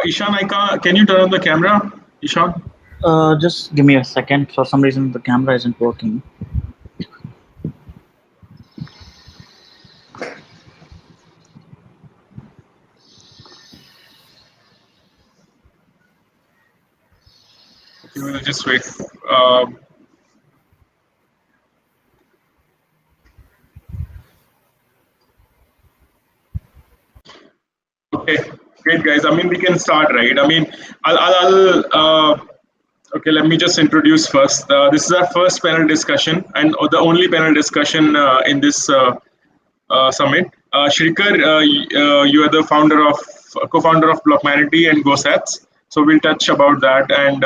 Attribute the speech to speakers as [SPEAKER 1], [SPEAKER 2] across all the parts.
[SPEAKER 1] Ishan, can you turn on the camera? Ishan?
[SPEAKER 2] Just give me a second. For some reason, the camera isn't working.
[SPEAKER 1] You will just wait. Okay, great guys. I mean, we can start, right? I mean, okay, let me just introduce first. This is our first panel discussion and the only panel discussion in this summit. Shrikar, you are the co-founder of Blockmanity and GoSats. So we'll touch about that. And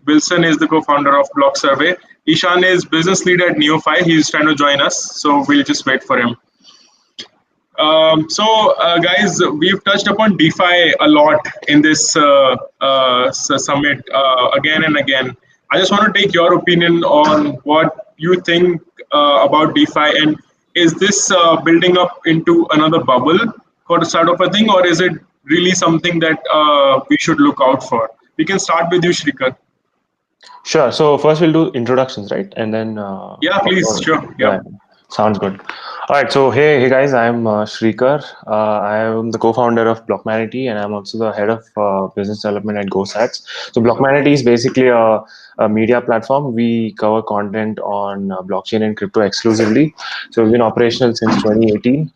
[SPEAKER 1] Wilson is the co-founder of Block Survey. Ishan is business lead at Neofy. He's trying to join us. So we'll just wait for him. Guys, we've touched upon DeFi a lot in this summit again and again. I just want to take your opinion on what you think about DeFi, and is this building up into another bubble for the start of a thing, or is it really something that we should look out for? We can start with you, Shrikar.
[SPEAKER 3] Sure. So first we'll do introductions, right? And then
[SPEAKER 1] yeah, please, sure. Yeah.
[SPEAKER 3] Sounds good. All right. So hey guys, I'm Shrikar. I am the co-founder of Blockmanity, and I'm also the head of business development at GoSats. So Blockmanity is basically a media platform. We cover content on blockchain and crypto exclusively. So we've been operational since 2018.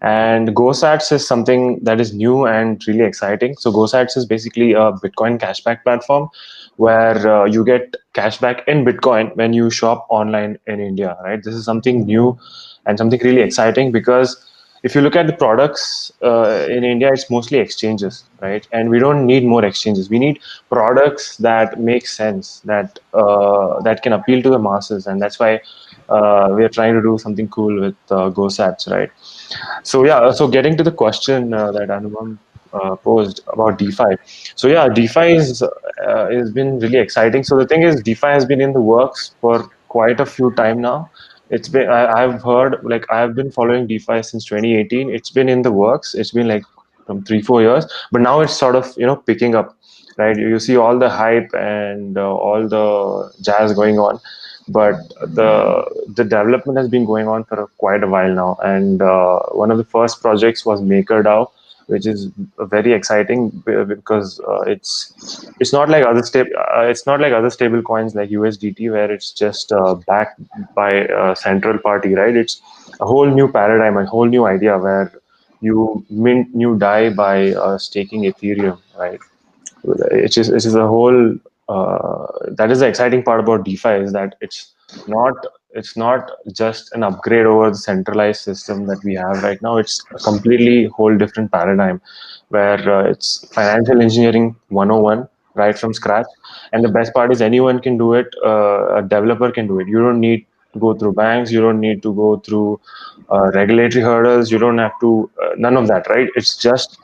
[SPEAKER 3] And GoSats is something that is new and really exciting. So GoSats is basically a Bitcoin cashback platform where you get cashback in Bitcoin when you shop online in India, right? This is something new and something really exciting, because if you look at the products in India, it's mostly exchanges, right? And we don't need more exchanges. We need products that make sense, that can appeal to the masses. And that's why we are trying to do something cool with GoSats, right? So yeah, so getting to the question that Anupam posed about DeFi. So yeah, DeFi has been really exciting. So the thing is, DeFi has been in the works for quite a few time now. It's been I've heard, like, I've been following DeFi since 2018. It's been in the works. It's been like from 3-4 years, but now it's sort of picking up, right? You see all the hype and all the jazz going on, but the development has been going on for quite a while now. And one of the first projects was MakerDAO, which is very exciting because it's not like other stable coins like USDT, where it's just backed by a central party, right? It's a whole new paradigm, a whole new idea where you mint new DAI by staking Ethereum, right? It is a whole that is the exciting part about DeFi, is that it's not just an upgrade over the centralized system that we have right now. It's a completely whole different paradigm where it's financial engineering 101 right from scratch. And the best part is anyone can do it. A developer can do it. You don't need to go through banks. You don't need to go through regulatory hurdles. You don't have to none of that, right? It's just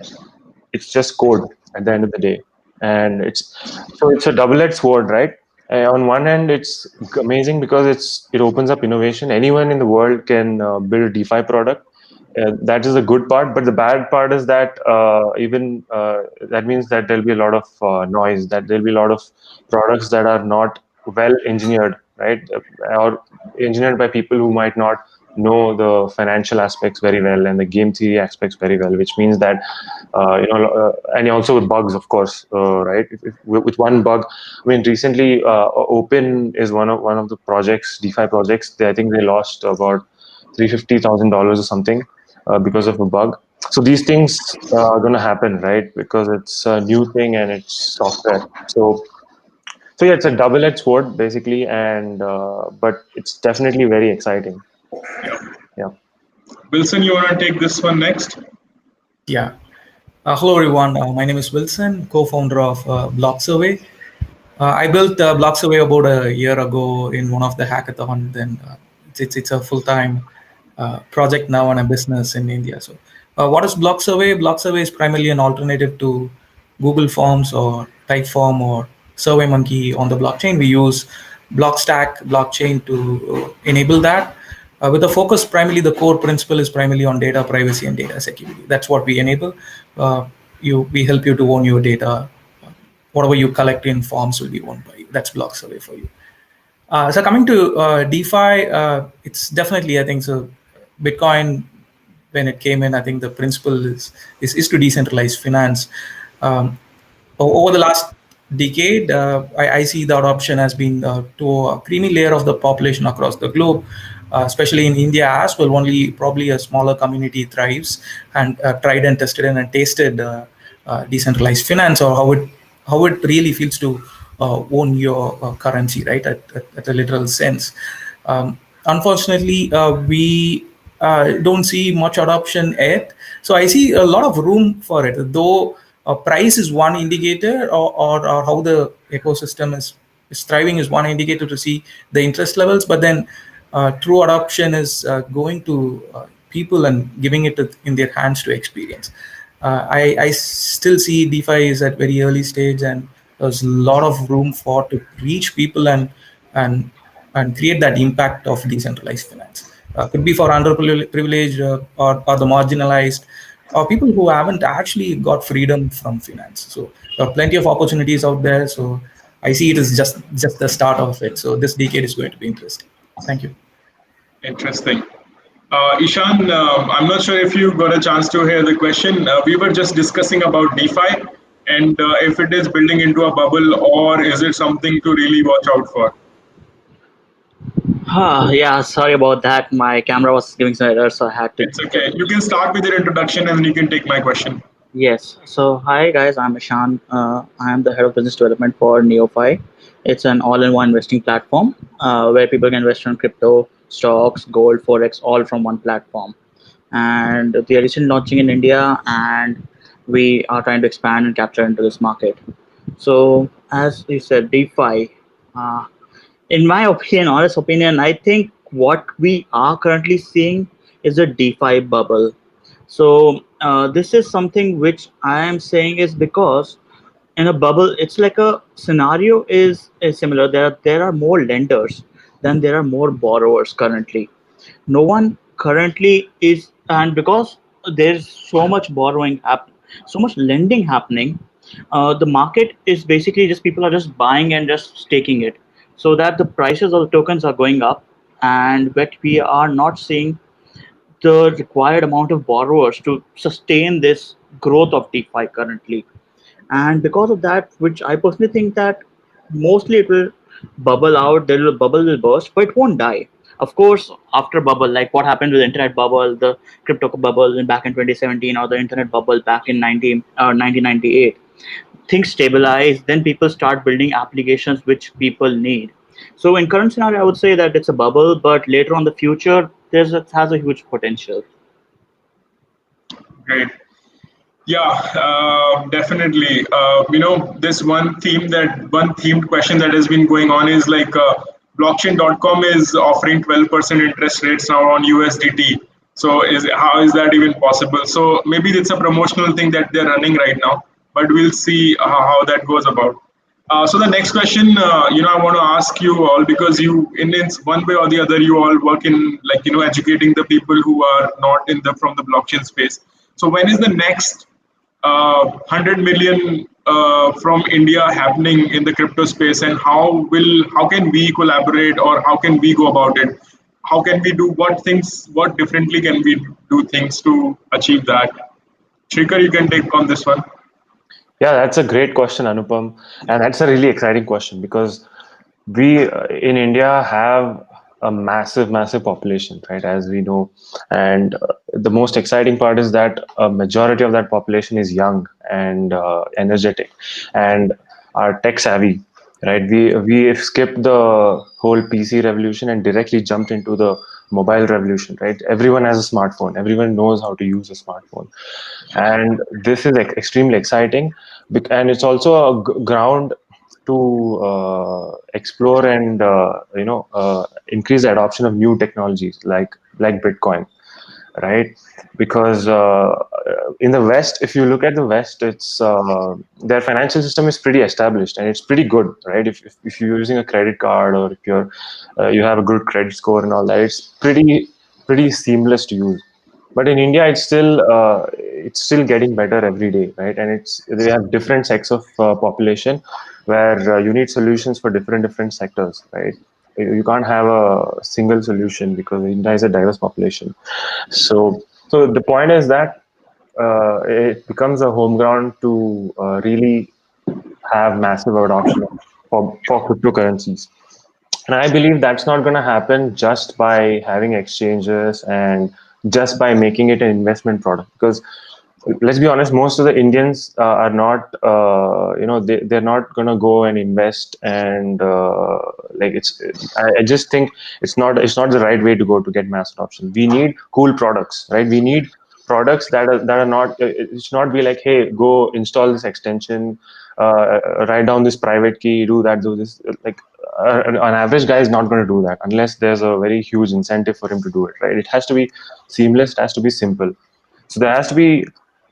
[SPEAKER 3] code at the end of the day. And it's a double-edged sword, right? On one hand, it's amazing because it opens up innovation. Anyone in the world can build a DeFi product. That is a good part, but the bad part is that that means that there'll be a lot of noise, that there'll be a lot of products that are not well engineered, right? Or engineered by people who might not know the financial aspects very well and the game theory aspects very well, which means that and also with bugs, of course, right? With one bug, I mean, recently Open is one of the projects, DeFi projects. I think they lost about $350,000 or something because of a bug. So these things are going to happen, right? Because it's a new thing and it's software. So yeah, it's a double-edged sword basically, and but it's definitely very exciting. Yeah.
[SPEAKER 1] Wilson, you want to take this one next?
[SPEAKER 4] Yeah. Hello, everyone. My name is Wilson, co-founder of Block Survey. I built Block Survey about a year ago in one of the hackathon. Then it's a full-time project now and a business in India. So what is Block Survey? Block Survey is primarily an alternative to Google Forms or Typeform or SurveyMonkey on the blockchain. We use Blockstack blockchain to enable that. With the focus, primarily the core principle is primarily on data privacy and data security. That's what we enable. we help you to own your data. Whatever you collect in forms will be owned by you. That's block survey for you. So coming to DeFi, it's definitely, I think so. Bitcoin, when it came in, I think the principle is to decentralize finance. Over the last decade, I see the adoption has been to a creamy layer of the population across the globe, especially in India as well. Only probably a smaller community thrives and tried and tested and tasted decentralized finance, or how it really feels to own your currency, right? At a literal sense. Unfortunately, we don't see much adoption yet. So I see a lot of room for it, though. Price is one indicator, or how the ecosystem is thriving is one indicator to see the interest levels. But then true adoption is going to people and giving it in their hands to experience. I still see DeFi is at very early stage, and there's a lot of room for to reach people and and create that impact of decentralized finance. Could be for underprivileged or the marginalized, or people who haven't actually got freedom from finance. So there are plenty of opportunities out there. So I see it as just the start of it. So this decade is going to be interesting. Thank you.
[SPEAKER 1] Interesting. Ishan, I'm not sure if you got a chance to hear the question. We were just discussing about DeFi and if it is building into a bubble or is it something to really watch out for?
[SPEAKER 2] Yeah, sorry about that. My camera was giving some error, so I had to.
[SPEAKER 1] It's okay. You can start with your introduction and then you can take my question.
[SPEAKER 2] Yes. So, hi guys, I'm Ishan. I am the head of business development for NeoFi. It's an all-in-one investing platform where people can invest on crypto, stocks, gold, forex, all from one platform. And we are recently launching in India, and we are trying to expand and capture into this market. So, as you said, DeFi. Uh, in my opinion, honest opinion, I think what we are currently seeing is a DeFi bubble. So this is something which I am saying is because in a bubble, it's like a scenario is similar. There are more lenders than there are more borrowers currently. No one currently is, and because there's so much so much lending happening, the market is basically just people are just buying and just staking it, so that the prices of the tokens are going up, and but we are not seeing the required amount of borrowers to sustain this growth of DeFi currently. And because of that, which I personally think that mostly it will bubble out, bubble will burst, but it won't die. Of course, after bubble, like what happened with the internet bubble, the crypto bubble back in 2017, or the internet bubble back in 1998, things stabilize, then people start building applications which people need. So in current scenario, I would say that it's a bubble, but later on the future, it has a huge potential.
[SPEAKER 1] Great. Yeah, definitely. This one themed question that has been going on is like blockchain.com is offering 12% interest rates now on USDT. So how is that even possible? So maybe it's a promotional thing that they're running right now, but we'll see how that goes about. So the next question, I want to ask you all because you, in one way or the other, you all work in educating the people who are not in the from the blockchain space. So when is the next 100 million from India happening in the crypto space, and how can we collaborate, or how can we go about it? How can we do what differently can we do things to achieve that? Shrikar, you can take on this one.
[SPEAKER 3] Yeah, that's a great question, Anupam. And that's a really exciting question because we in India have a massive population, right? As we know. And the most exciting part is that a majority of that population is young and energetic and are tech savvy, right? We skipped the whole PC revolution and directly jumped into the mobile revolution, right? Everyone has a smartphone. Everyone knows how to use a smartphone. And this is extremely exciting, and it's also a ground to explore and increase the adoption of new technologies like Bitcoin, right? Because in the West, if you look at the West, it's their financial system is pretty established and it's pretty good, right? If you're using a credit card, or if you have a good credit score and all that, it's pretty seamless to use. But in India, it's still getting better every day, right? And they have different sects of population where you need solutions for different sectors, right? You can't have a single solution because India is a diverse population. So the point is that it becomes a home ground to really have massive adoption for cryptocurrencies. And I believe that's not going to happen just by having exchanges and just by making it an investment product. Because let's be honest, most of the Indians are not, they're not going to go and invest. And I just think it's not the right way to go to get mass adoption. We need cool products, right? We need products that are not, it should not be like, hey, go install this extension, write down this private key, do this. Like an average guy is not going to do that unless there's a very huge incentive for him to do it, right? It has to be seamless, it has to be simple. So there has to be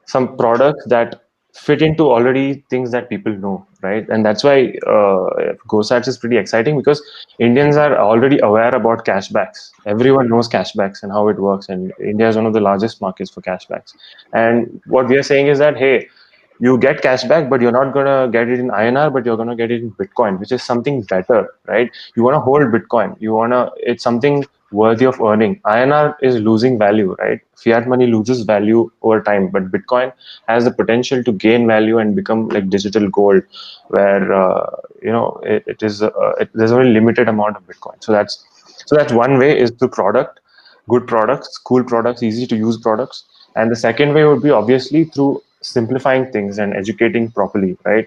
[SPEAKER 3] some products that fit into already things that people know, right? And that's why GoSats is pretty exciting because Indians are already aware about cashbacks. Everyone knows cashbacks and how it works, and India is one of the largest markets for cashbacks. And what we are saying is that, hey, you get cashback, but you're not going to get it in INR, but you're going to get it in Bitcoin, which is something better, right? You want to hold Bitcoin. It's something worthy of earning. INR is losing value, right? Fiat money loses value over time, but Bitcoin has the potential to gain value and become like digital gold, where there's only limited amount of Bitcoin. So that's one way, is through good products, cool products, easy to use products. And the second way would be obviously through simplifying things and educating properly, right?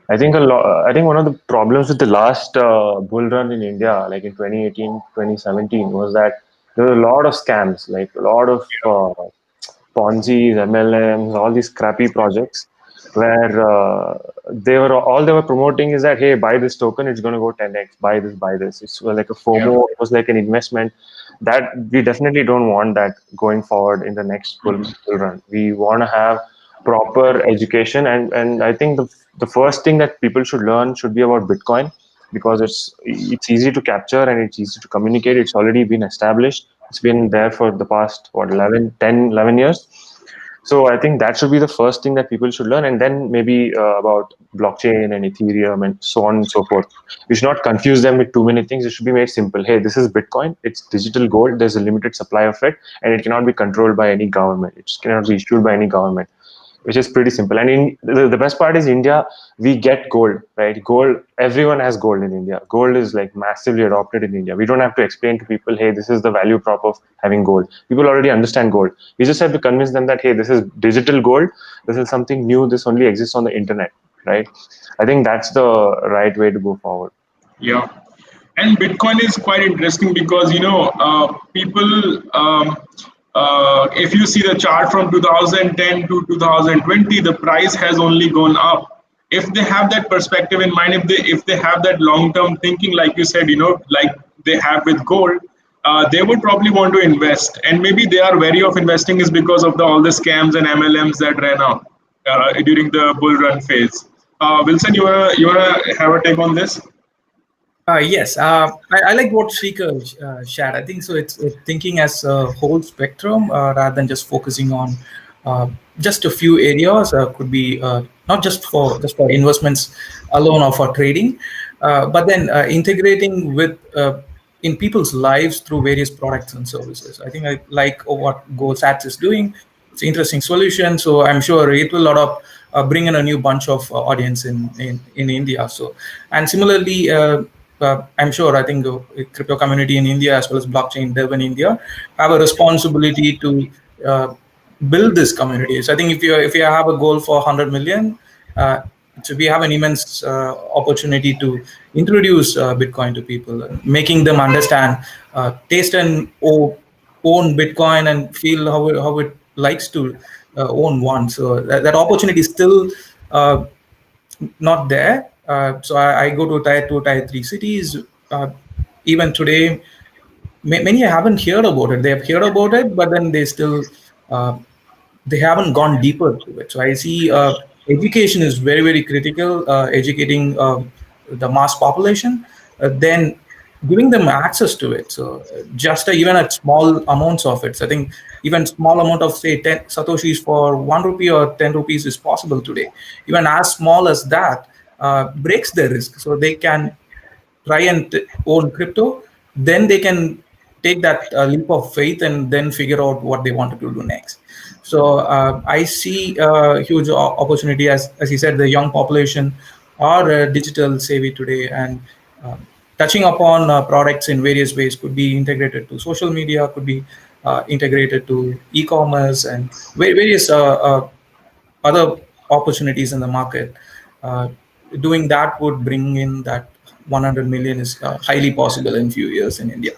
[SPEAKER 3] I think one of the problems with the last bull run in India, like in 2018, 2017, was that there were a lot of scams, like a lot of Ponzi's, MLMs, all these crappy projects where they were promoting is that, hey, buy this token, it's going to go 10x, buy this. It's like a FOMO, it was like an investment. That we definitely don't want that going forward in the next bull run. We want to have proper education, and I think the first thing that people should learn should be about Bitcoin, because it's easy to capture and it's easy to communicate. It's already been established. It's been there for the past 11 years. So I think that should be the first thing that people should learn, and then maybe about blockchain and Ethereum and so on and so forth. We should not confuse them with too many things. It should be made simple. Hey, this is Bitcoin. It's digital gold. There's a limited supply of it, and it cannot be controlled by any government. It cannot be issued by any government, which is pretty simple. And the best part is India, we get gold, right? Gold, everyone has gold in India. Gold is like massively adopted in India. We don't have to explain to people, hey, this is the value prop of having gold. People already understand gold. We just have to convince them that, hey, this is digital gold. This is something new. This only exists on the internet, right? I think that's the right way to go forward.
[SPEAKER 1] Yeah. And Bitcoin is quite interesting because, people, if you see the chart from 2010 to 2020, the price has only gone up. If they have that perspective in mind, if they have that long-term thinking, like you said, like they have with gold, they would probably want to invest. And maybe they are wary of investing is because of all the scams and MLMs that ran out during the bull run phase. Wilson, you wanna have a take on this?
[SPEAKER 4] Yes, I like what Shrikar shared. I think so. It's thinking as a whole spectrum rather than just focusing on just a few areas. Could be not just for investments alone or for trading, but then integrating with in people's lives through various products and services. I think I like what GoSats is doing. It's an interesting solution. So I'm sure it will bring in a new bunch of audience in India. So, and similarly. I'm sure, I think the crypto community in India as well as blockchain dev in India have a responsibility to build this community. So I think if you have a goal for 100 million, so we have an immense opportunity to introduce Bitcoin to people, making them understand, taste and own Bitcoin and feel how it likes to own one. So that opportunity is still not there. So I go to tier 2, tier 3 cities. Even today, many haven't heard about it. They have heard about it, but then they haven't gone deeper to it. So I see education is very, very critical. Educating the mass population, then giving them access to it. So just even at small amounts of it. So I think even small amount of say 10 satoshis for 1 rupee or 10 rupees is possible today. Even as small as that breaks the risk. So they can try and own crypto, then they can take that leap of faith and then figure out what they wanted to do next. So I see a huge opportunity, as you said, the young population are digital savvy today, and uh, touching upon products in various ways could be integrated to social media, could be integrated to e-commerce and various other opportunities in the market. Uh, Doing that would bring in that 100 million is highly possible in few years in India.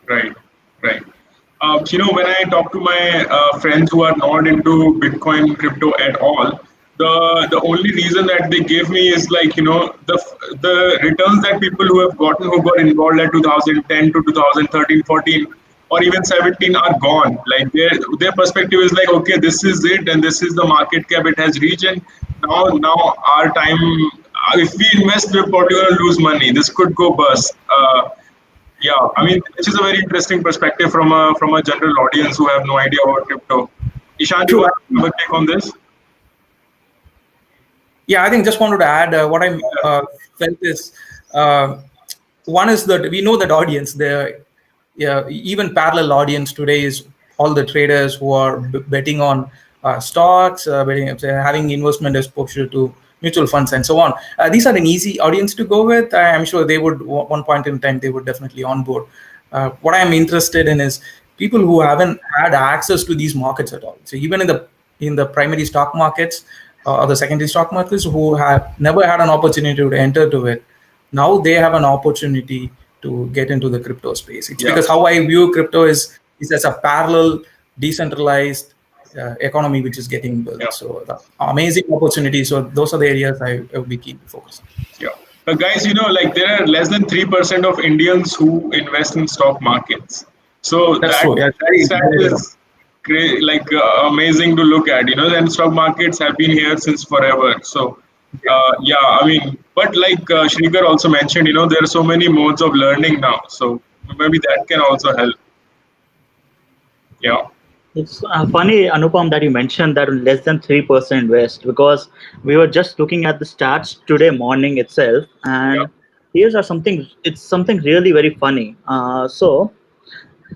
[SPEAKER 1] Right, right. When I talk to my friends who are not into Bitcoin crypto at all, the only reason that they give me is like the returns that people who got involved at 2010 to 2013, 14, or even 17 are gone. Like their perspective is like, okay, this is it, and this is the market cap it has reached, and now our time. If we invest, we're probably going to lose money. This could go bust. Yeah, I mean, this is a very interesting perspective from a general audience who have no idea about crypto. Ishan, do you
[SPEAKER 4] True.
[SPEAKER 1] have a take on this?
[SPEAKER 4] Yeah, I think just wanted to add what I felt is one is that we know that audience, the even parallel audience today is all the traders who are betting on stocks, having investment exposure to mutual funds and so on. These are an easy audience to go with. I'm sure they would, one point in time, they would definitely onboard. What I'm interested in is people who haven't had access to these markets at all. So even in the primary stock markets or the secondary stock markets, who have never had an opportunity to enter to it, now they have an opportunity to get into the crypto space. It's because how I view crypto is as a parallel, decentralized economy which is getting built.
[SPEAKER 1] Yeah.
[SPEAKER 4] So the amazing opportunity. So those are the areas I will be keen to focus on.
[SPEAKER 1] Yeah. But guys, like there are less than 3% of Indians who invest in stock markets. So
[SPEAKER 4] That's true. Yeah,
[SPEAKER 1] that stat is great, like amazing to look at. And stock markets have been here since forever. So yeah, I mean, but like Shrikar also mentioned, there are so many modes of learning now. So maybe that can also help. Yeah.
[SPEAKER 2] It's funny, Anupam, that you mentioned that less than 3% invest, because we were just looking at the stats today morning itself,
[SPEAKER 1] Yeah.
[SPEAKER 2] and here's are something. It's something really very funny. So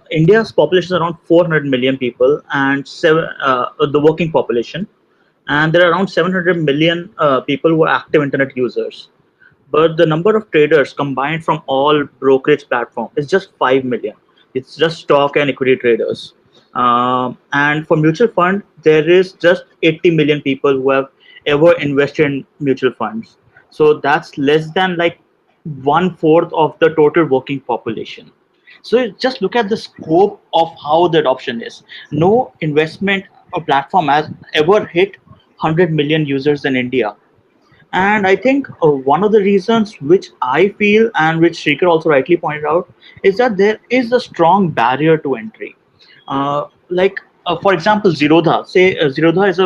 [SPEAKER 2] India's population is around 400 million people, and the working population, and there are around 700 million people who are active internet users. But the number of traders combined from all brokerage platforms is just 5 million. It's just stock and equity traders. And for mutual fund, there is just 80 million people who have ever invested in mutual funds. So that's less than like 1/4 of the total working population. So just look at the scope of how the adoption is. No investment or platform has ever hit 100 million users in India. And I think one of the reasons which I feel, and which Shrikar also rightly pointed out, is that there is a strong barrier to entry. For example, Zerodha. Say Zerodha is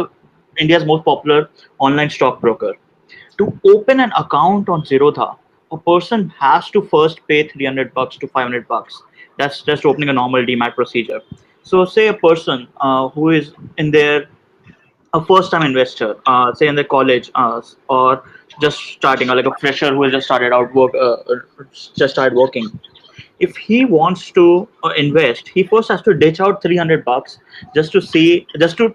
[SPEAKER 2] India's most popular online stockbroker. To open an account on Zerodha, a person has to first pay $300 to $500. That's just opening a normal demat procedure. So, say a person who is in their a first time investor, say in the college, or just starting, or like a fresher who has just started out just started working. If he wants to invest, he first has to ditch out $300 just to see,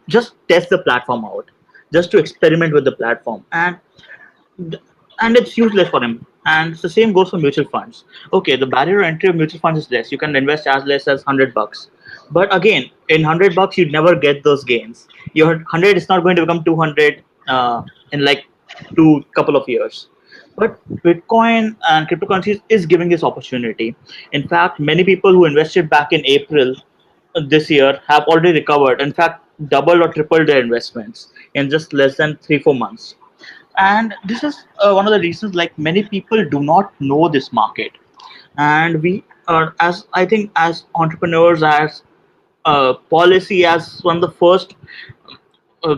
[SPEAKER 2] just test the platform out, just to experiment with the platform, and it's useless for him. And the same goes for mutual funds. Okay, the barrier to entry of mutual funds is less. You can invest as less as $100. But again, in $100, you'd never get those gains. Your 100 is not going to become 200 in like two couple of years. But Bitcoin and cryptocurrencies is giving this opportunity. In fact, many people who invested back in April this year have already recovered. In fact, doubled or tripled their investments in just less than 3-4 months. And this is one of the reasons, like, many people do not know this market. And we are, as I think, as entrepreneurs, as policy, as one of the first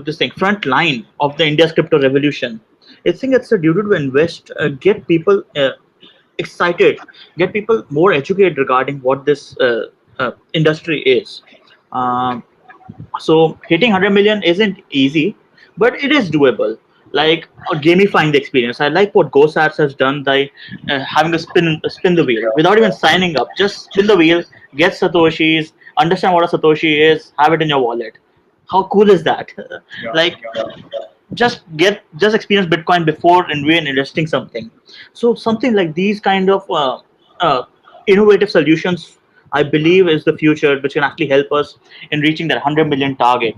[SPEAKER 2] this thing front line of the India's crypto revolution, I think it's a duty to invest, get people excited, get people more educated regarding what this industry is. Um, so hitting 100 million isn't easy, but it is doable. Like gamifying the experience. I like what GoSats has done by having spin the wheel without even signing up. Just spin the wheel, get satoshis, understand what a satoshi is, have it in your wallet. How cool is that?
[SPEAKER 1] Yeah,
[SPEAKER 2] Like
[SPEAKER 1] yeah.
[SPEAKER 2] just experience Bitcoin before investing something. So something like these kind of uh, innovative solutions, I believe, is the future, which can actually help us in reaching that 100 million target.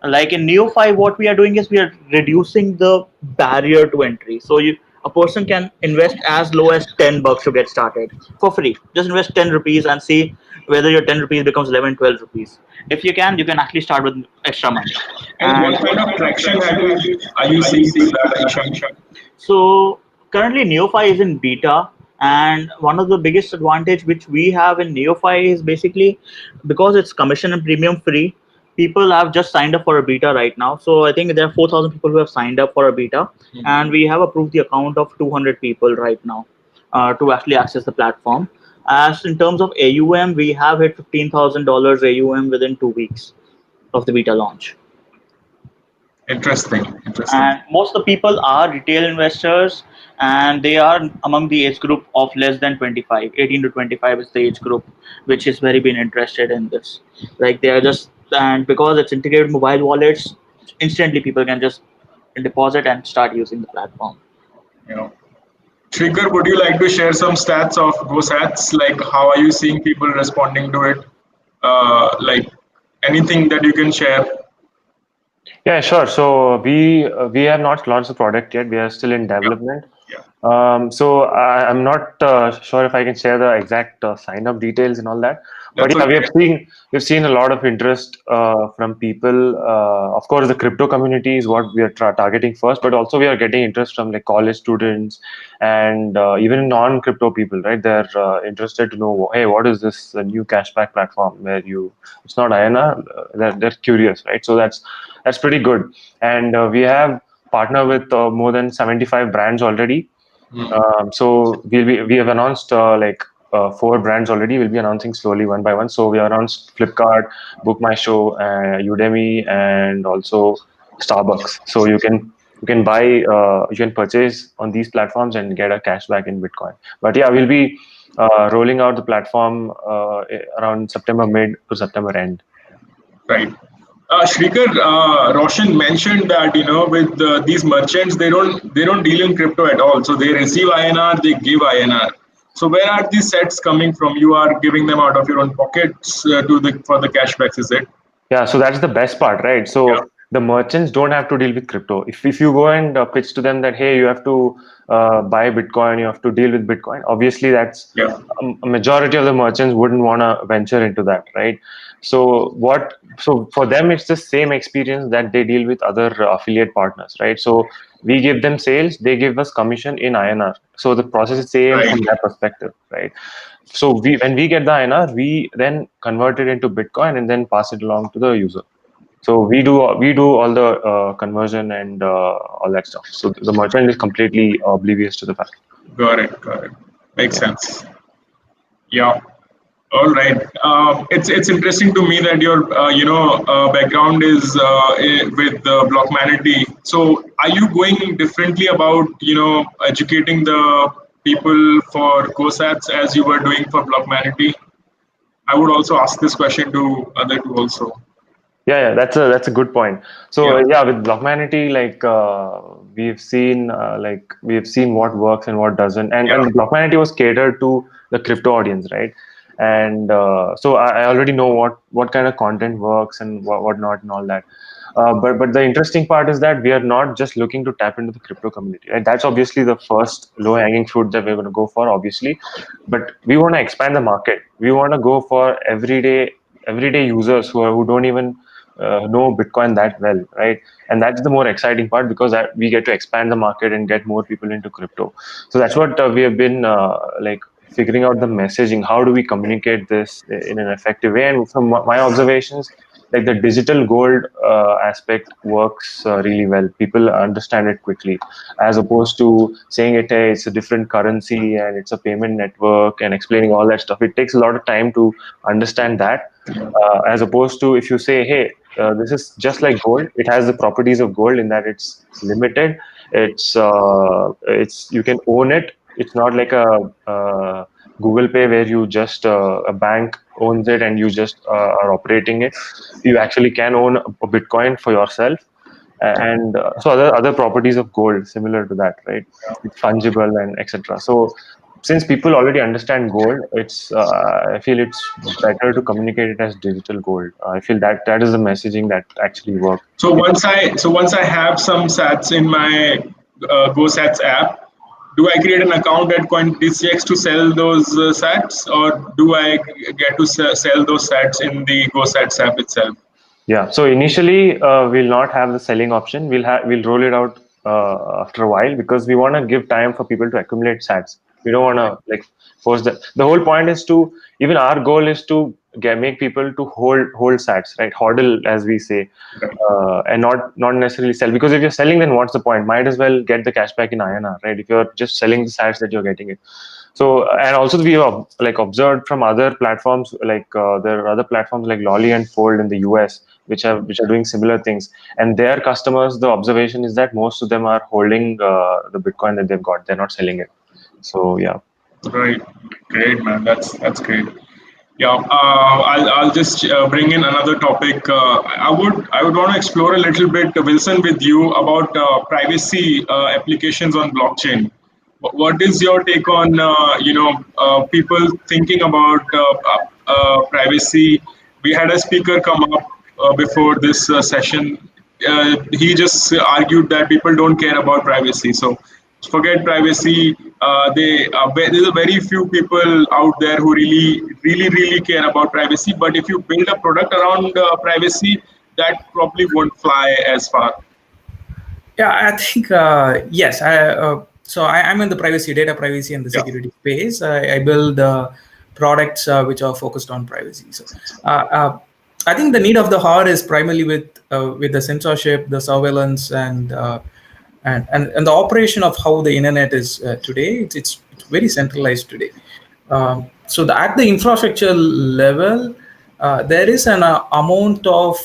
[SPEAKER 2] Like in NeoFi, what we are doing is we are reducing the barrier to entry. So a person can invest as low as $10 to get started for free. Just invest 10 rupees and see whether your 10 rupees becomes 11, 12 rupees. If you can actually start with extra money.
[SPEAKER 1] And
[SPEAKER 2] And
[SPEAKER 1] what kind of traction are you seeing with that, Ishan?
[SPEAKER 2] so currently NeoFi is in beta, and one of the biggest advantage which we have in NeoFi is basically because it's commission and premium free. People have just signed up for a beta right now. So I think there are 4,000 people who have signed up for a beta, and we have approved the account of 200 people right now to actually access the platform. As in terms of AUM, we have hit $15,000 AUM within 2 weeks of the beta launch.
[SPEAKER 1] Interesting, interesting.
[SPEAKER 2] And most of the people are retail investors, and they are among the age group of less than 25. 18 to 25 is the age group which is very been interested in this. Like they are just, and because it's integrated mobile wallets, instantly people can just deposit and start using the platform.
[SPEAKER 1] You know, Shrikar, would you like to share some stats of GoSats? Like, how are you seeing people responding to it? Like, anything that you can share?
[SPEAKER 3] Yeah, sure. So we have not launched the product yet. We are still in
[SPEAKER 1] Yeah,
[SPEAKER 3] development.
[SPEAKER 1] yeah.
[SPEAKER 3] So I'm not sure if I can share the exact sign up details and all that. But
[SPEAKER 1] That's
[SPEAKER 3] yeah,
[SPEAKER 1] okay.
[SPEAKER 3] we've seen a lot of interest from people. Of course, the crypto community is what we are targeting first, but also we are getting interest from like college students and even non-crypto people. Right, they're interested to know, hey, what is this new cashback platform where it's not INR. They're curious, right? So that's pretty good. And we have partnered with more than 75 brands already. So we have announced four brands already. We'll be announcing slowly one by one. So we announced Flipkart, Book My Show, Udemy, and also Starbucks. So you can purchase on these platforms and get a cashback in Bitcoin. But yeah, we'll be rolling out the platform around September mid to September end.
[SPEAKER 1] Right. Shrikar, Roshan mentioned that with these merchants, they don't deal in crypto at all. So they receive INR, they give INR. So where are these sets coming from? You are giving them out of your own pockets for the cashbacks, is it?
[SPEAKER 3] Yeah, so that's the best part, right?
[SPEAKER 1] Yeah,
[SPEAKER 3] So the merchants don't have to deal with crypto. If you go and pitch to them that, hey, you have to buy Bitcoin, you have to deal with Bitcoin. Obviously, that's
[SPEAKER 1] yeah,
[SPEAKER 3] a majority of the merchants wouldn't want to venture into that, right? So for them, it's the same experience that they deal with other affiliate partners, right? So we give them sales, they give us commission in INR. So the process is same
[SPEAKER 1] right.
[SPEAKER 3] from that perspective, right? So when we get the INR, we then convert it into Bitcoin and then pass it along to the user. So we do all the conversion and all that stuff. So the merchant is completely oblivious to the fact.
[SPEAKER 1] Got it, got it. Makes
[SPEAKER 3] Yeah.
[SPEAKER 1] sense. Yeah. All right. It's interesting to me that your background is with Blockmanity. So are you going differently about educating the people for COSATs as you were doing for Blockmanity? I would also ask this question to other two also.
[SPEAKER 3] Yeah, that's a good point. So
[SPEAKER 1] Yeah.
[SPEAKER 3] yeah, with Blockmanity, we've seen what works and what doesn't, and
[SPEAKER 1] Yeah.
[SPEAKER 3] Blockmanity was catered to the crypto audience, right? And so I already know what kind of content works and what not and all that. But the interesting part is that we are not just looking to tap into the crypto community, right? That's obviously the first low hanging fruit that we're going to go for, obviously. But we want to expand the market. We want to go for everyday users who don't even know Bitcoin that well, right? And that's the more exciting part because we get to expand the market and get more people into crypto. So that's what we have been figuring out the messaging. How do we communicate this in an effective way? And from my observations, like the digital gold aspect works really well. People understand it quickly, as opposed to saying it, hey, it's a different currency and it's a payment network and explaining all that stuff. It takes a lot of time to understand that, as opposed to if you say, hey, this is just like gold. It has the properties of gold in that it's limited. It's you can own it. It's not like a Google Pay where you just a bank owns it and you just are operating it. You actually can own a Bitcoin for yourself, and so other properties of gold similar to that, right? It's fungible and etc. So since people already understand gold, I feel it's better to communicate it as digital gold. I feel that is the messaging that actually works.
[SPEAKER 1] So once I have some sats in my GoSats app, do I create an account at CoinDCX to sell those sats, or do I get to sell those sats in the GoSats app itself?
[SPEAKER 3] Yeah. So initially, we'll not have the selling option. We'll roll it out after a while, because we want to give time for people to accumulate sats. We don't want to like force the whole point is to, even our goal is to make people to hold sats, right? Hodl, as we say, and not necessarily sell. Because if you're selling, then what's the point? Might as well get the cash back in INR, right? If you're just selling the sats that you're getting it. So, and also we have like observed from other platforms, like there are other platforms like Lolly and Fold in the US, which are doing similar things. And their customers, the observation is that most of them are holding the Bitcoin that they've got. They're not selling it. So yeah.
[SPEAKER 1] Right. Great, man. That's great. Yeah. I'll just bring in another topic. I would want to explore a little bit, Wilson, with you about privacy applications on blockchain. What is your take on people thinking about privacy? We had a speaker come up before this session. He just argued that people don't care about privacy. So forget privacy. There's a very few people out there who really care about privacy. But if you build a product around privacy, that probably won't fly as far.
[SPEAKER 4] Yeah, I think yes. I'm in the data privacy, and the security space. I build products which are focused on privacy. So I think the need of the hour is primarily with the censorship, the surveillance, and the operation of how the internet is today. It's very centralized today. At the infrastructure level, there is an amount of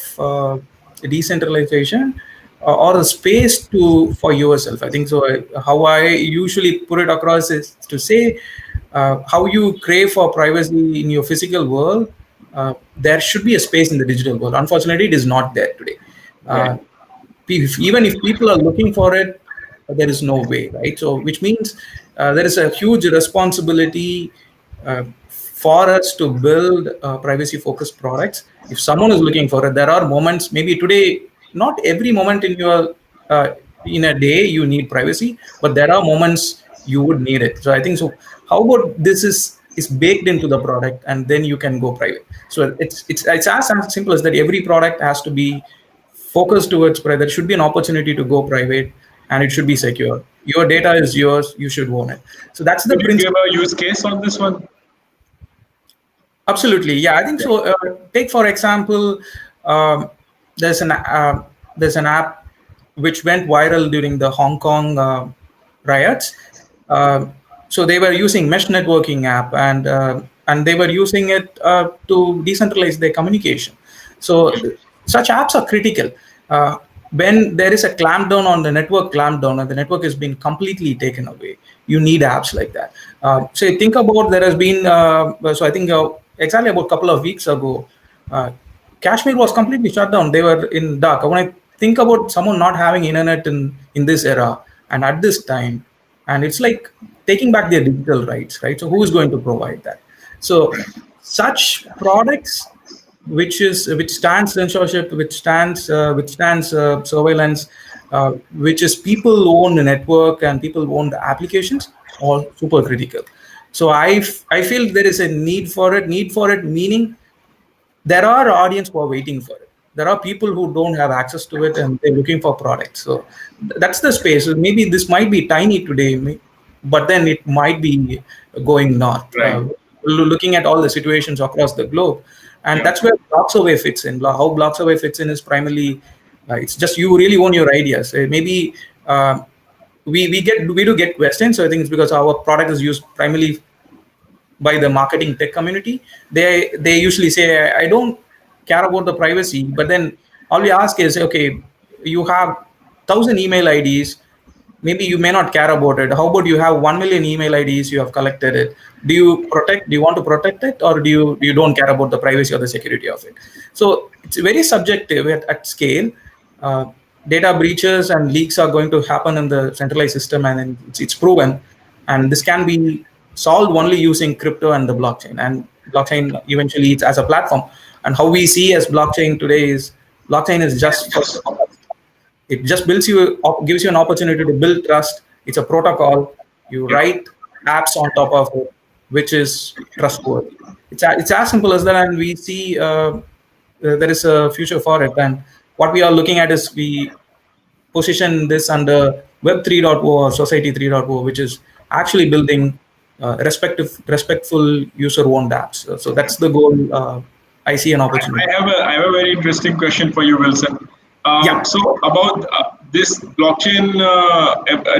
[SPEAKER 4] decentralization or a space for yourself. I think so. How I usually put it across is to say how you crave for privacy in your physical world. There should be a space in the digital world. Unfortunately, it is not there today.
[SPEAKER 1] Right.
[SPEAKER 4] Even if people are looking for it, there is no way, right? So, which means there is a huge responsibility for us to build privacy-focused products. If someone is looking for it, there are moments. Maybe today, not every moment in your in a day you need privacy, but there are moments you would need it. So I think so. How about this is baked into the product, and then you can go private. So it's as simple as that. Every product has to be focused towards private. There should be an opportunity to go private, and it should be secure. Your data is yours. You should own it. So that's the principle.
[SPEAKER 1] Do you have a use case on this one?
[SPEAKER 4] Absolutely, yeah. I think so. Take for example, there's an app which went viral during the Hong Kong riots. So they were using mesh networking app, and they were using it to decentralize their communication. So such apps are critical. When there is a clampdown on the network, and the network has been completely taken away, you need apps like that. So think about, there has been, so I think exactly about a couple of weeks ago, Kashmir was completely shut down. They were in dark. When I think about someone not having internet in this era and at this time, and it's like taking back their digital rights, right? So who is going to provide that? So such products, which stands censorship, which stands surveillance, which is people own the network and people own the applications, all super critical. So I feel there is a need for it. Meaning there are audience who are waiting for it. There are people who don't have access to it and they're looking for products. So that's the space. Maybe this might be tiny today, but then it might be going north.
[SPEAKER 1] Right.
[SPEAKER 4] looking at all the situations across the globe, and
[SPEAKER 1] Yeah.
[SPEAKER 4] that's where block survey fits in. How block survey fits in is primarily it's just you really own your ideas. Maybe we do get questions. So I think it's because our product is used primarily by the marketing tech community. They usually say, I don't care about the privacy, but then all we ask is, okay, you have 1,000 email IDs, maybe you may not care about it. How about you have 1 million email IDs, you have collected it? Do you want to protect it, or do you don't care about the privacy or the security of it? So it's very subjective at scale. uh, Data breaches and leaks are going to happen in the centralized system, and then it's proven, and this can be solved only using crypto and the blockchain. And blockchain eventually it's as a platform, and how we see as blockchain today is blockchain is just for, it just gives you an opportunity to build trust. It's a protocol. You write apps on top of it, which is trustworthy. It's as simple as that, and we see there is a future for it. And what we are looking at is we position this under Web 3.0 or Society 3.0, which is actually building respectful user-owned apps. So that's the goal. I see an opportunity.
[SPEAKER 1] I have a very interesting question for you, Wilson.
[SPEAKER 4] Yeah.
[SPEAKER 1] So about this blockchain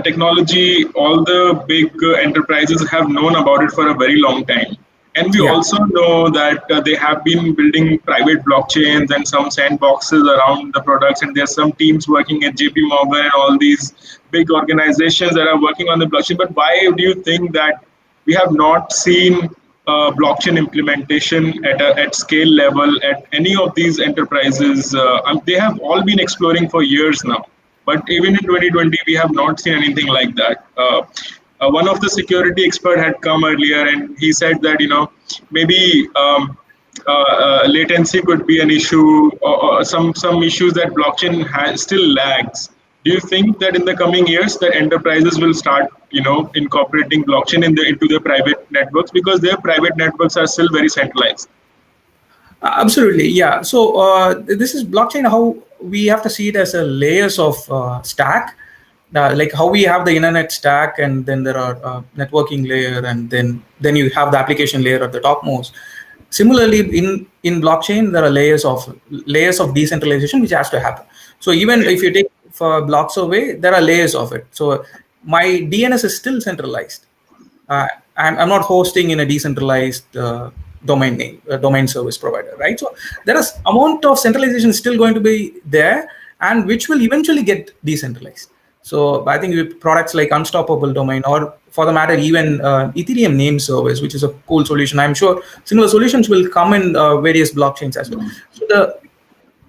[SPEAKER 1] technology, all the big enterprises have known about it for a very long time. And we also know that they have been building private blockchains and some sandboxes around the products. And there's some teams working at JP Morgan and all these big organizations that are working on the blockchain. But why do you think that we have not seen blockchain implementation at scale level at any of these enterprises? They have all been exploring for years now, but even in 2020 we have not seen anything like that. One of the security expert had come earlier and he said that maybe latency could be an issue, or some issues that blockchain still lags. Do you think that in the coming years that enterprises will start incorporating blockchain into their private networks, because their private networks are still very centralized?
[SPEAKER 4] Absolutely, yeah. So this is blockchain, how we have to see it as a layers of stack, like how we have the internet stack, and then there are networking layer, and then you have the application layer at the topmost. Similarly, in blockchain, there are layers of decentralization which has to happen. So even if you take for block survey, there are layers of it. So my DNS is still centralized. I'm not hosting in a decentralized domain name, domain service provider, right? So there is amount of centralization still going to be there, and which will eventually get decentralized. So I think with products like Unstoppable Domain, or for the matter, even Ethereum name service, which is a cool solution. I'm sure similar solutions will come in various blockchains as well. So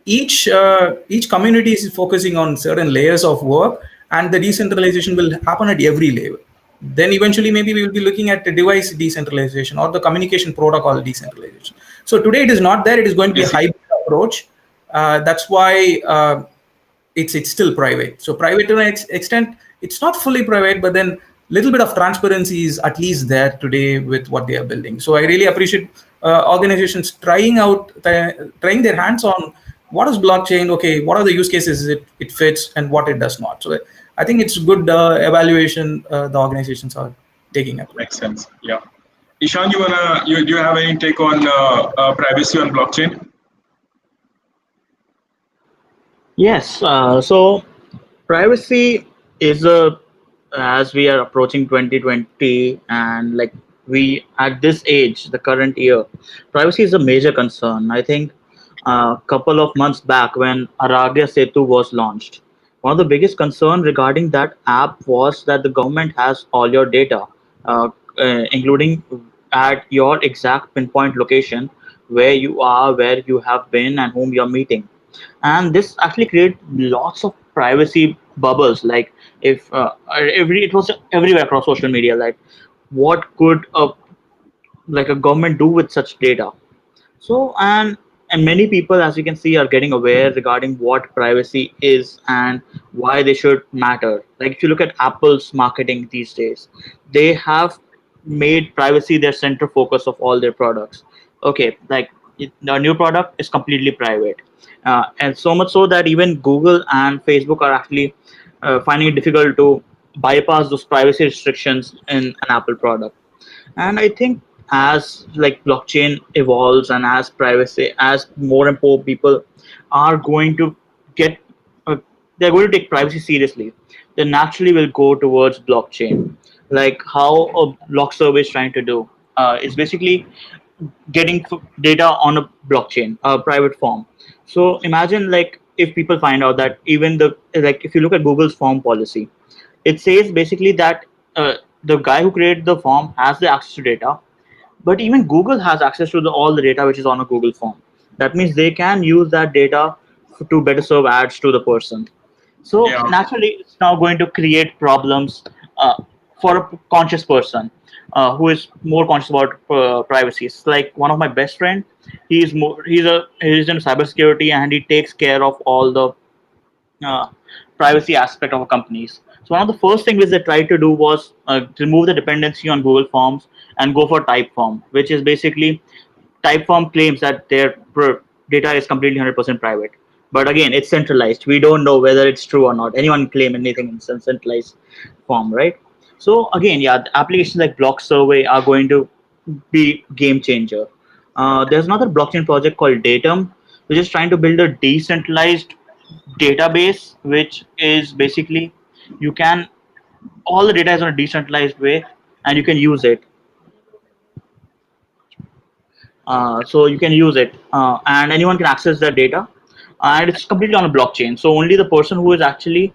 [SPEAKER 4] each community is focusing on certain layers of work, and the decentralization will happen at every layer. Then eventually maybe we will be looking at the device decentralization or the communication protocol decentralization. So today it is not there. It is going to be a hybrid approach. That's why it's still private. So private to an extent, it's not fully private, but then little bit of transparency is at least there today with what they are building. So I really appreciate organizations trying their hands on what is blockchain, okay, what are the use cases it fits, and what it does not. So I think it's good evaluation the organizations are taking up.
[SPEAKER 1] Makes sense. Yeah. Ishan, do you have any take on privacy on blockchain?
[SPEAKER 2] Yes. So privacy is as we are approaching 2020, and like we at this age, the current year, privacy is a major concern. I think a couple of months back when Aragya Setu was launched, one of the biggest concern regarding that app was that the government has all your data, including at your exact pinpoint location, where you are, where you have been, and whom you're meeting. And this actually created lots of privacy bubbles. Like if it was everywhere across social media. Like what could a government do with such data? So and many people, as you can see, are getting aware regarding what privacy is and why they should matter. Like if you look at Apple's marketing these days, they have made privacy their center focus of all their products. Okay, like the new product is completely private, and so much so that even Google and Facebook are actually finding it difficult to bypass those privacy restrictions in an Apple product. And I think as like blockchain evolves and as privacy, as more and more people are going to get, uh, they're going to take privacy seriously, they naturally will go towards blockchain. Like how a block survey is trying to do, is basically getting data on a blockchain, a private form. So imagine like if people find out that even the, like if you look at Google's form policy, it says basically that the guy who created the form has the access to data, but even Google has access to all the data which is on a Google form. That means they can use that data to better serve ads to the person. So
[SPEAKER 1] Yeah.
[SPEAKER 2] naturally, it's now going to create problems for a conscious person who is more conscious about privacy. It's like one of my best friend. He's in cybersecurity and he takes care of all the uh, privacy aspect of companies. So one of the first things which they tried to do was remove the dependency on Google Forms and go for Typeform, which is basically Typeform claims that their data is completely 100% private. But again, it's centralized. We don't know whether it's true or not. Anyone can claim anything in centralized form, right? So again, yeah, the applications like Block Survey are going to be game changer. There's another blockchain project called Datum, which is trying to build a decentralized database, which is basically you can, all the data is on a decentralized way and you can use it. So you can use it and anyone can access that data, and it's completely on a blockchain. So only the person who is actually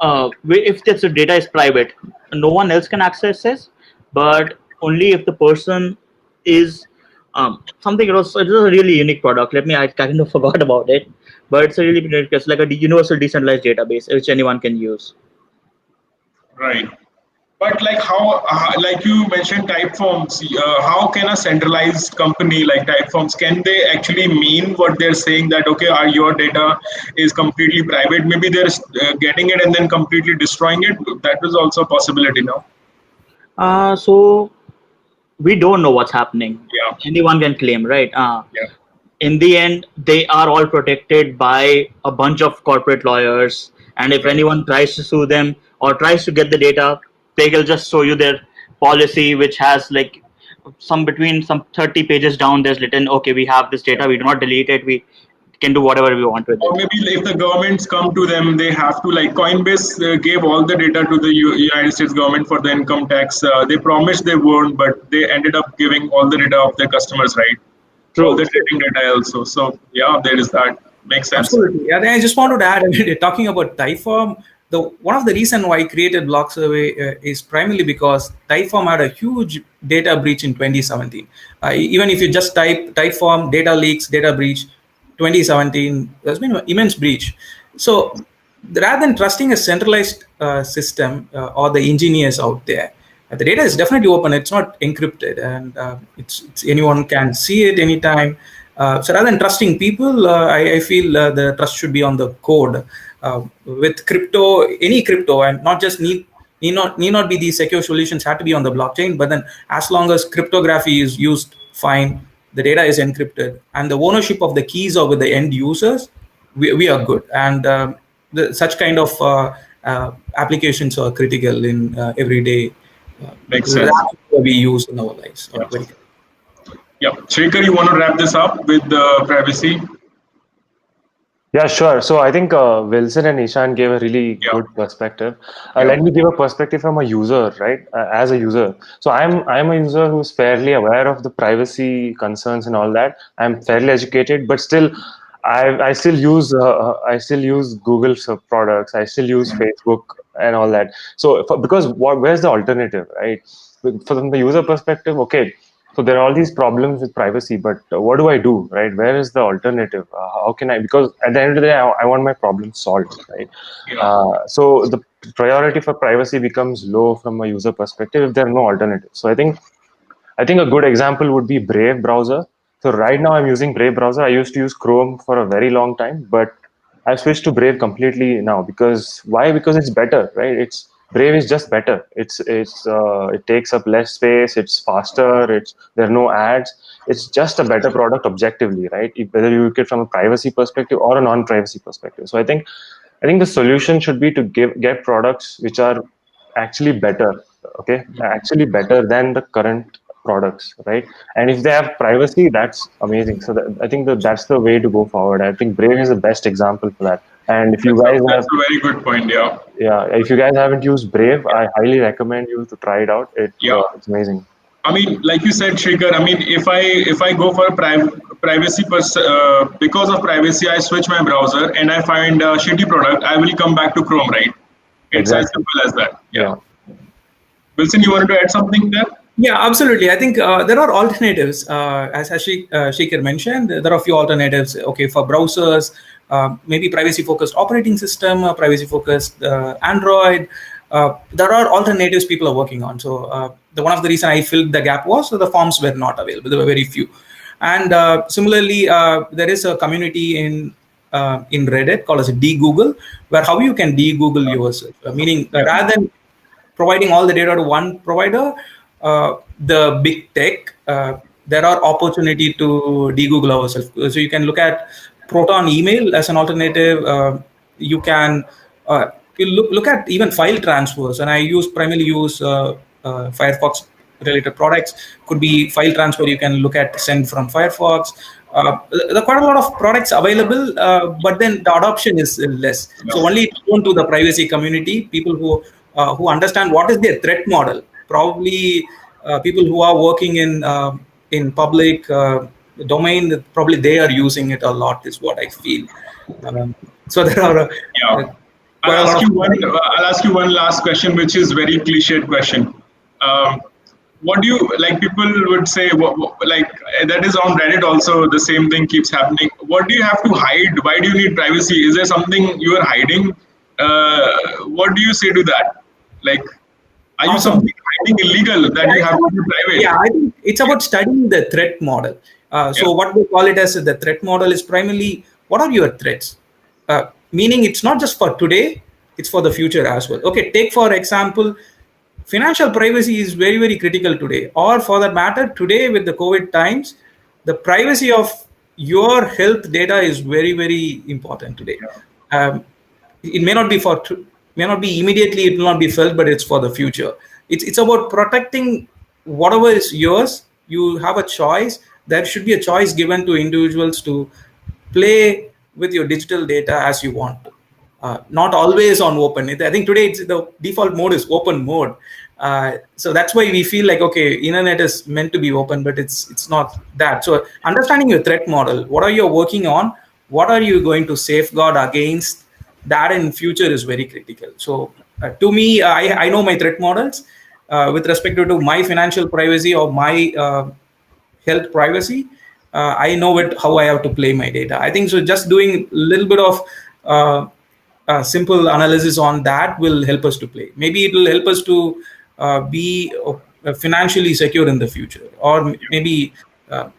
[SPEAKER 2] if this data is private, no one else can access this, but only if the person is something. It was a really unique product. I kind of forgot about it, but it's a really unique, it's like a universal decentralized database which anyone can use.
[SPEAKER 1] Right. But like how, like you mentioned, Typeforms. How can a centralized company like Typeforms, can they actually mean what they're saying, that okay, your data is completely private? Maybe they're getting it and then completely destroying it. That is also a possibility now.
[SPEAKER 2] So we don't know what's happening.
[SPEAKER 1] Yeah.
[SPEAKER 2] Anyone can claim, right?
[SPEAKER 1] Yeah.
[SPEAKER 2] In the end, they are all protected by a bunch of corporate lawyers. And if
[SPEAKER 1] Right.
[SPEAKER 2] anyone tries to sue them or tries to get the data, they will just show you their policy, which has like some 30 pages down. There's written, okay, we have this data, we do not delete it, we can do whatever we want with
[SPEAKER 1] Or
[SPEAKER 2] it.
[SPEAKER 1] maybe if the governments come to them, they have to, like Coinbase gave all the data to the United States government for the income tax. They promised they won't, but they ended up giving all the data of their customers, right? All
[SPEAKER 2] True.
[SPEAKER 1] the trading data also. So yeah, there is that. Makes sense.
[SPEAKER 4] Absolutely. Yeah, then I just wanted to add, I mean, talking about Typeform, the one of the reason why I created Block Survey is primarily because Typeform had a huge data breach in 2017. Even if you just type Typeform data leaks, data breach, 2017, there's been an immense breach. So rather than trusting a centralized system or the engineers out there, the data is definitely open. It's not encrypted, and it's anyone can see it anytime. So rather than trusting people, I feel the trust should be on the code. With crypto, any crypto, and not just need not be these secure solutions have to be on the blockchain. But then, as long as cryptography is used, fine. The data is encrypted, and the ownership of the keys are with the end users. We are good, and such kind of applications are critical in everyday
[SPEAKER 1] Makes sense.
[SPEAKER 4] we use in our lives.
[SPEAKER 1] Yeah. Yeah. Shrikar, you want to wrap this up with privacy?
[SPEAKER 3] Yeah, sure. So I think Wilson and Ishan gave a really
[SPEAKER 1] Yeah.
[SPEAKER 3] good perspective.
[SPEAKER 1] Yeah.
[SPEAKER 3] Let me give a perspective from a user, right? As a user, so I'm a user who's fairly aware of the privacy concerns and all that. I'm fairly educated, but still, I still use Google products. I still use Facebook and all that. So because where's the alternative, right? From the user perspective, okay. So there are all these problems with privacy, but what do I do, right? Where is the alternative? How can I? Because at the end of the day, I want my problem solved, right?
[SPEAKER 1] Yeah.
[SPEAKER 3] So the priority for privacy becomes low from a user perspective if there are no alternatives. So I think a good example would be Brave browser. So right now I'm using Brave browser. I used to use Chrome for a very long time, but I've switched to Brave completely now. Because why? Because it's better, right? It's Brave is just better. It takes up less space. It's faster. There are no ads. It's just a better product objectively, right? Whether you look at it from a privacy perspective or a non-privacy perspective. So I think the solution should be to get products which are actually better, okay, actually better than the current products, right? And if they have privacy, that's amazing. So I think that's the way to go forward. I think Brave is the best example for that. And if you guys
[SPEAKER 1] That's a very good point. Yeah.
[SPEAKER 3] if you guys haven't used Brave, I highly recommend you to try it out.
[SPEAKER 1] Yeah.
[SPEAKER 3] It's amazing.
[SPEAKER 1] I mean, like you said, Shrikar. I mean, if I go for privacy because of privacy, I switch my browser and I find a shitty product, I will come back to Chrome, right? It's as
[SPEAKER 3] Exactly.
[SPEAKER 1] simple as that. Yeah. Wilson, you wanted to add something there?
[SPEAKER 4] Yeah, absolutely. I think there are alternatives. As Shrikar mentioned, there are a few alternatives. Okay, for browsers, maybe privacy-focused operating system, privacy-focused Android. There are alternatives people are working on. So the one of the reason I filled the gap was the forms were not available. There were very few. And similarly, there is a community in Reddit called as de-Google, where how you can de-Google yourself. Meaning, rather than providing all the data to one provider, the big tech, there are opportunity to de-Google ourselves. So you can look at Proton email as an alternative. You can look at even file transfers, and I primarily use Firefox related products. Could be file transfer. You can look at send from Firefox. There are quite a lot of products available, but then the adoption is less. So only known to the privacy community, people who understand what is their threat model. Probably people who are working in public domain, probably they are using it a lot, is what I feel. So there are
[SPEAKER 1] I'll ask you one last question, which is very cliched question. What do you like? People would say, like that is on Reddit also. The same thing keeps happening. What do you have to hide? Why do you need privacy? Is there something you are hiding? What do you say to that? Like, are you something hiding illegal that you have to be private?
[SPEAKER 4] Yeah, I think it's about studying the threat model. So what we call it as the threat model is primarily what are your threats? Meaning it's not just for today, it's for the future as well. Okay, take for example, financial privacy is very, very critical today. Or for that matter, today with the COVID times, the privacy of your health data is very, very important today. It may not be immediately, it will not be felt, but it's for the future. It's about protecting whatever is yours. You have a choice. There should be a choice given to individuals to play with your digital data as you want to. Not always on open. I think today the default mode is open mode. So that's why we feel like, okay, internet is meant to be open, but it's not that. So understanding your threat model, what are you working on? What are you going to safeguard against? That in future is very critical. So to me, I know my threat models with respect to my financial privacy or my health privacy. I know how I have to play my data. I think so. Just doing a little bit of simple analysis on that will help us to play. Maybe it will help us to be financially secure in the future, or maybe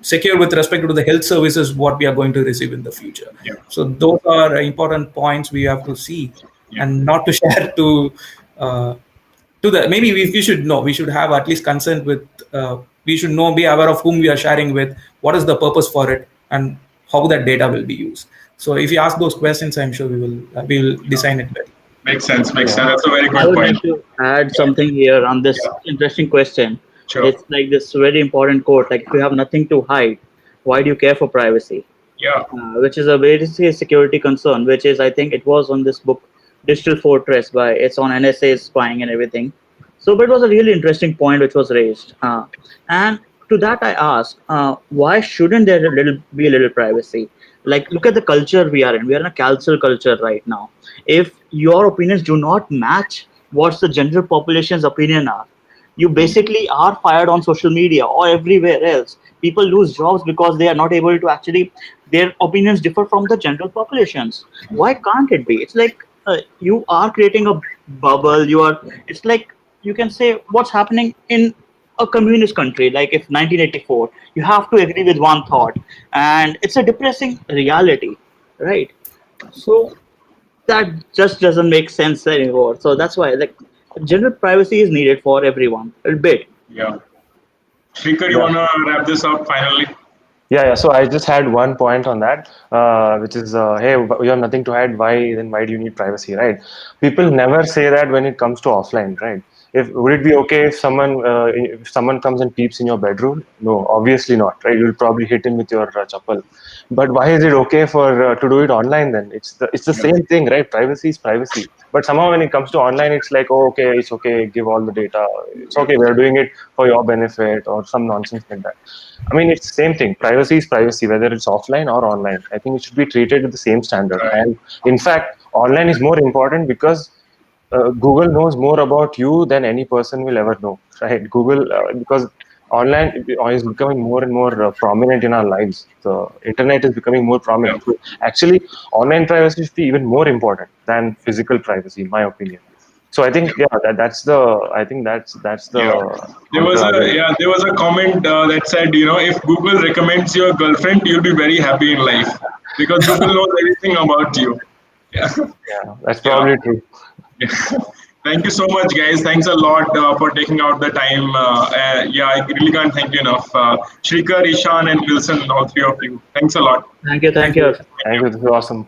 [SPEAKER 4] secure with respect to the health services what we are going to receive in the future. So those are important points we have to see, and not to share to the. Maybe we should know. We should have at least consent with. We should know, be aware of whom we are sharing with, what is the purpose for it, and how that data will be used. So if you ask those questions, I'm sure we will design it better.
[SPEAKER 1] Makes sense. That's a very good
[SPEAKER 2] I would
[SPEAKER 1] point.
[SPEAKER 2] like to add something here on this interesting question.
[SPEAKER 1] Sure.
[SPEAKER 2] It's like this very important quote, like, if you have nothing to hide, why do you care for privacy?
[SPEAKER 1] Yeah.
[SPEAKER 2] Which is a very security concern, which is, I think it was on this book, Digital Fortress, it's on NSA spying and everything. So, but it was a really interesting point which was raised. And to that I ask, why shouldn't there be a little privacy? Like, look at the culture we are in. We are in a cancel culture right now. If your opinions do not match what the general population's opinion are, you basically are fired on social media or everywhere else. People lose jobs because they are not able to actually, their opinions differ from the general populations. Why can't it be? It's like you are creating a bubble. It's like, you can say what's happening in a communist country, like if 1984, you have to agree with one thought, and it's a depressing reality, right? So that just doesn't make sense anymore. So that's why, like, general privacy is needed for everyone a bit.
[SPEAKER 1] Yeah. Shrikar, you want to wrap this up finally?
[SPEAKER 3] Yeah. So I just had one point on that, which is, hey, you have nothing to hide. Why do you need privacy, right? People never say that when it comes to offline, right? would it be okay if someone comes and peeps in your bedroom? No, obviously not, right? You'll probably hit him with your chappal. But why is it okay for to do it online then? It's the same thing, right? Privacy is privacy. But somehow when it comes to online, it's like, oh, okay, it's okay, give all the data. It's okay, we're doing it for your benefit or some nonsense like that. I mean, it's the same thing. Privacy is privacy, whether it's offline or online. I think it should be treated with the same standard.
[SPEAKER 1] Right.
[SPEAKER 3] And in fact, online is more important because Google knows more about you than any person will ever know, right? Google, because online is becoming more and more prominent in our lives. The internet is becoming more
[SPEAKER 1] Yeah.
[SPEAKER 3] prominent. So actually, online privacy should be even more important than physical privacy, in my opinion. So I think, yeah, I think that's the
[SPEAKER 1] Yeah.
[SPEAKER 3] counter argument.
[SPEAKER 1] There was a comment that said, if Google recommends your girlfriend, you'll be very happy in life because Google knows everything about you. Yeah.
[SPEAKER 3] Yeah, that's
[SPEAKER 1] Yeah.
[SPEAKER 3] probably true.
[SPEAKER 1] Thank you so much, guys. Thanks a lot for taking out the time. Yeah, I really can't thank you enough. Shrikar, Ishan, and Wilson, all three of you. Thanks a lot.
[SPEAKER 2] Thank you.
[SPEAKER 4] Thank you.
[SPEAKER 3] Thank you. This is awesome.